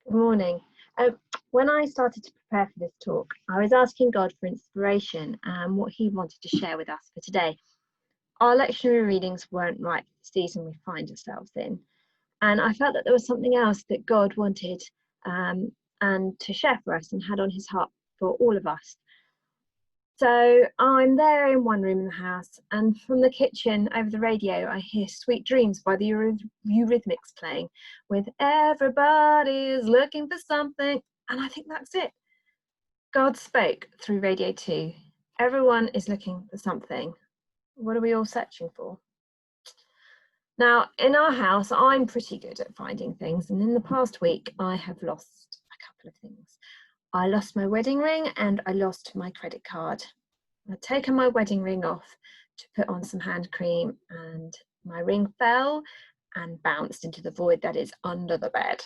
Good morning. When I started to prepare for this talk, I was asking God for inspiration and what He wanted to share with us for today. Our lectionary readings weren't right for the season we find ourselves in, and I felt that there was something else that God wanted and to share for us and had on His heart for all of us. So I'm there in one room in the house, and from the kitchen over the radio, I hear Sweet Dreams by the Eurythmics playing with "Everybody's looking for something." And I think that's it. God spoke through Radio 2. Everyone is looking for something. What are we all searching for? Now, in our house, I'm pretty good at finding things. And in the past week, I have lost a couple of things. I lost my wedding ring and I lost my credit card. I'd taken my wedding ring off to put on some hand cream and my ring fell and bounced into the void that is under the bed.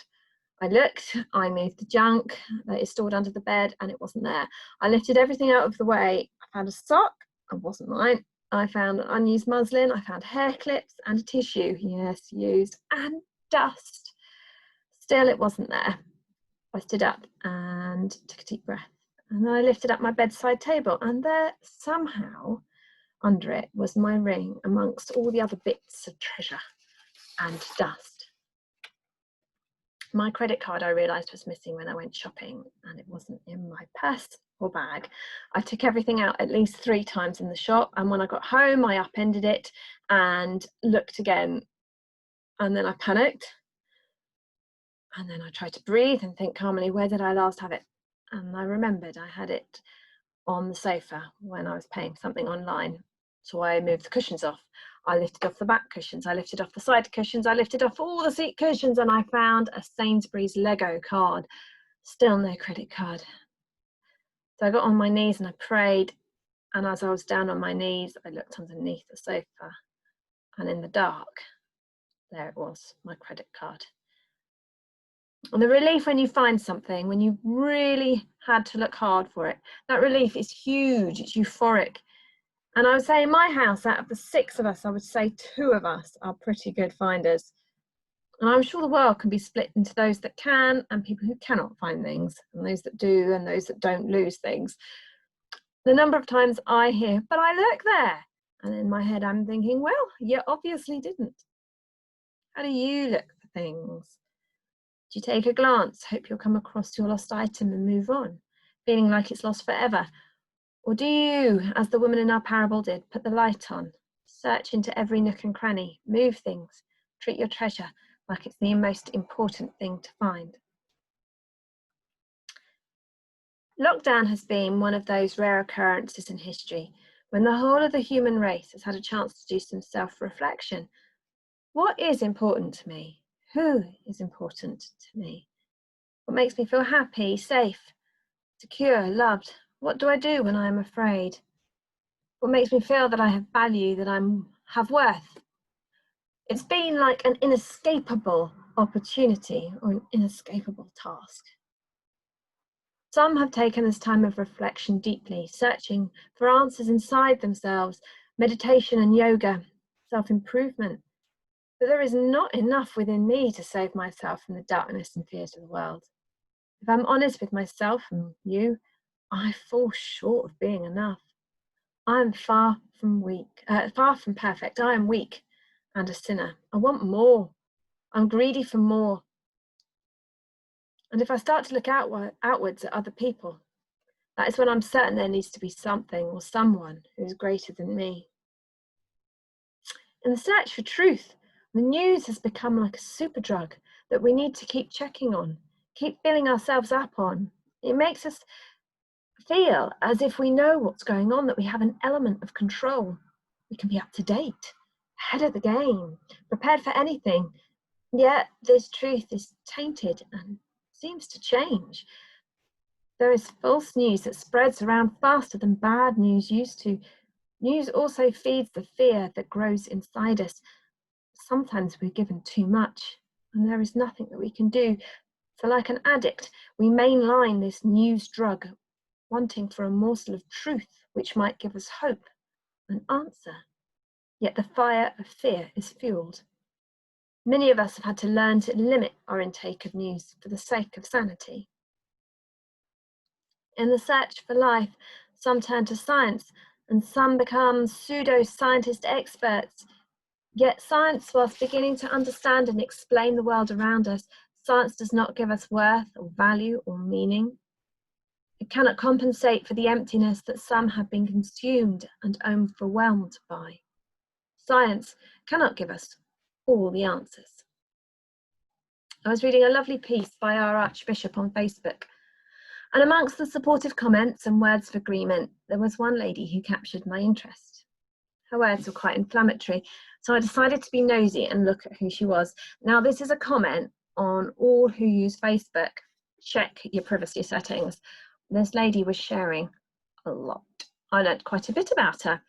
I looked, I moved the junk that is stored under the bed and it wasn't there. I lifted everything out of the way. I found a sock, it wasn't mine. I found an unused muslin, I found hair clips and a tissue, yes, used, and dust. Still, it wasn't there. I stood up and took a deep breath. And then I lifted up my bedside table, and there, somehow, under it was my ring amongst all the other bits of treasure and dust. My credit card, I realised, was missing when I went shopping, and it wasn't in my purse or bag. I took everything out at least 3 times in the shop, and when I got home, I upended it and looked again, and then I panicked. And then I tried to breathe and think calmly, where did I last have it? And I remembered I had it on the sofa when I was paying something online. So I moved the cushions off. I lifted off the back cushions, I lifted off the side cushions, I lifted off all the seat cushions, and I found a Sainsbury's Lego card. Still no credit card. So I got on my knees and I prayed, and as I was down on my knees, I looked underneath the sofa, and in the dark, there it was, my credit card. And the relief when you find something, when you really had to look hard for it, that relief is huge, it's euphoric. And I would say in my house, out of the 6 of us, I would say 2 of us are pretty good finders. And I'm sure the world can be split into those that can and people who cannot find things, and those that do and those that don't lose things. The number of times I hear, but I look there. And in my head, I'm thinking, well, you obviously didn't. How do you look for things? Do you take a glance, hope you'll come across your lost item and move on, feeling like it's lost forever? Or do you, as the woman in our parable did, put the light on, search into every nook and cranny, move things, treat your treasure like it's the most important thing to find? Lockdown has been one of those rare occurrences in history when the whole of the human race has had a chance to do some self-reflection. What is important to me? Who is important to me? What makes me feel happy, safe, secure, loved? What do I do when I am afraid? What makes me feel that I have value, that I have worth? It's been like an inescapable opportunity or an inescapable task. Some have taken this time of reflection deeply, searching for answers inside themselves, meditation and yoga, self-improvement. But there is not enough within me to save myself from the darkness and fears of the world. If I'm honest with myself and you, I fall short of being enough. I am far from perfect. I am weak and a sinner. I want more. I'm greedy for more. And if I start to look outwards at other people, that is when I'm certain there needs to be something or someone who is greater than me. In the search for truth, the news has become like a super drug that we need to keep checking on, keep filling ourselves up on. It makes us feel as if we know what's going on, that we have an element of control. We can be up to date, ahead of the game, prepared for anything. Yet this truth is tainted and seems to change. There is false news that spreads around faster than bad news used to. News also feeds the fear that grows inside us. Sometimes we're given too much, and there is nothing that we can do. So like an addict, we mainline this news drug, wanting for a morsel of truth which might give us hope, an answer. Yet the fire of fear is fueled. Many of us have had to learn to limit our intake of news for the sake of sanity. In the search for life, some turn to science and some become pseudo-scientist experts. Yet science, whilst beginning to understand and explain the world around us, science does not give us worth or value or meaning. It cannot compensate for the emptiness that some have been consumed and overwhelmed by. Science cannot give us all the answers. I was reading a lovely piece by our Archbishop on Facebook, and amongst the supportive comments and words of agreement, there was one lady who captured my interest. Her words were quite inflammatory, so I decided to be nosy and look at who she was. Now, this is a comment on all who use Facebook. Check your privacy settings. This lady was sharing a lot. I learnt quite a bit about her.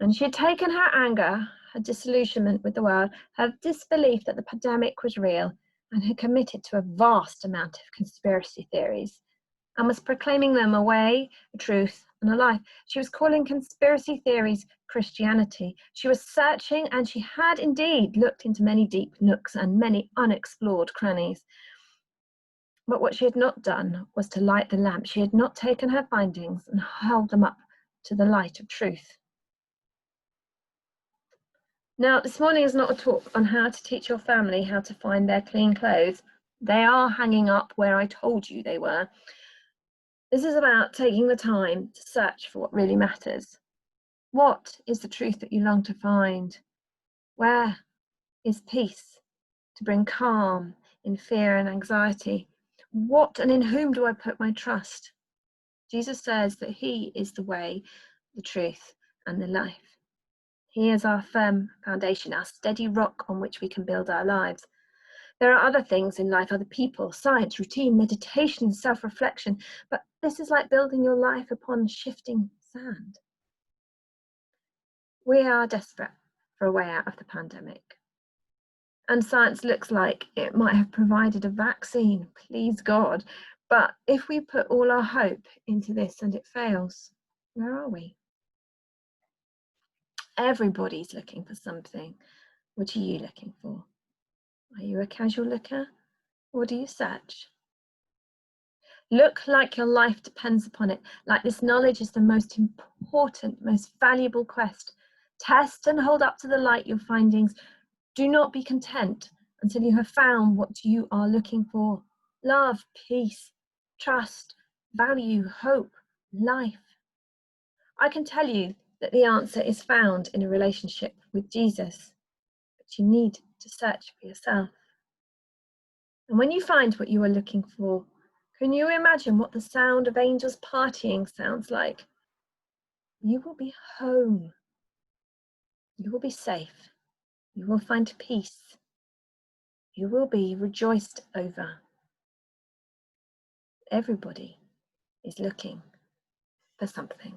And she had taken her anger, her disillusionment with the world, her disbelief that the pandemic was real, and had committed to a vast amount of conspiracy theories, and was proclaiming them a way, a truth, and a life. She was calling conspiracy theories Christianity. She was searching, and she had indeed looked into many deep nooks and many unexplored crannies. But what she had not done was to light the lamp. She had not taken her findings and held them up to the light of truth. Now, this morning is not a talk on how to teach your family how to find their clean clothes. They are hanging up where I told you they were. This is about taking the time to search for what really matters. What is the truth that you long to find? Where is peace to bring calm in fear and anxiety? What and in whom do I put my trust? Jesus says that he is the way, the truth, and the life. He is our firm foundation, our steady rock on which we can build our lives. There are other things in life, other people, science, routine, meditation, self-reflection, but this is like building your life upon shifting sand. We are desperate for a way out of the pandemic. And science looks like it might have provided a vaccine, please God. But if we put all our hope into this and it fails, where are we? Everybody's looking for something. What are you looking for? Are you a casual looker, or do you search? Look like your life depends upon it, like this knowledge is the most important, most valuable quest. Test and hold up to the light your findings. Do not be content until you have found what you are looking for. Love, peace, trust, value, hope, life. I can tell you that the answer is found in a relationship with Jesus, but you need to search for yourself. And when you find what you are looking for, can you imagine what the sound of angels partying sounds like? You will be home. You will be safe. You will find peace. You will be rejoiced over. Everybody is looking for something.